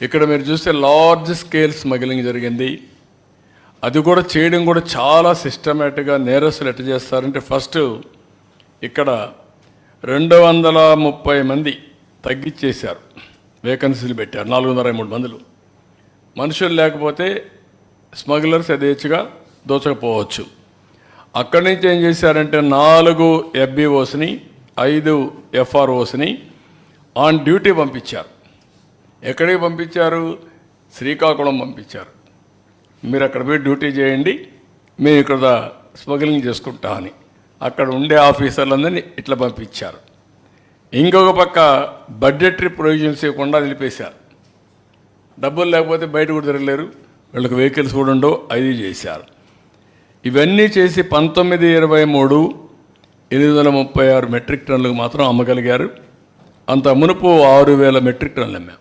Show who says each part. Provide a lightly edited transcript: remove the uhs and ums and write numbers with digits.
Speaker 1: ఇక్కడ మీరు చూస్తే లార్జ్ స్కేల్ స్మగ్లింగ్ జరిగింది. అది కూడా చేయడం కూడా చాలా సిస్టమేటిక్గా నేరస్తులు ఎట్లా చేస్తారంటే, ఫస్ట్ ఇక్కడ 230 మంది తగ్గించేశారు, వేకెన్సీలు పెట్టారు. 423 మందులు మనుషులు లేకపోతే స్మగ్లర్స్ యథేచ్ఛగా దోచకపోవచ్చు. అక్కడి నుంచి ఏం చేశారంటే 4 FBOస్ని 5 FROస్ని ఆన్ డ్యూటీ పంపించారు. ఎక్కడికి పంపించారు? శ్రీకాకుళం పంపించారు. మీరు అక్కడ పోయి డ్యూటీ చేయండి, మేము ఇక్కడ స్మగ్లింగ్ చేసుకుంటా అని అక్కడ ఉండే ఆఫీసర్లందరినీ ఇట్లా పంపించారు. ఇంకొక పక్క బడ్జెటరీ ప్రొవిజన్స్ ఇవ్వకుండా నిలిపేశారు. డబ్బులు లేకపోతే బయట కూడా తిరగలేరు, వీళ్ళకి వెహికల్స్ కూడా ఉండవు, అది చేశారు. ఇవన్నీ చేసి 19-23 836 మెట్రిక్ టన్నులకు మాత్రం అమ్మగలిగారు. అంత మునుపు 6000 మెట్రిక్ టన్నులు అమ్మాం.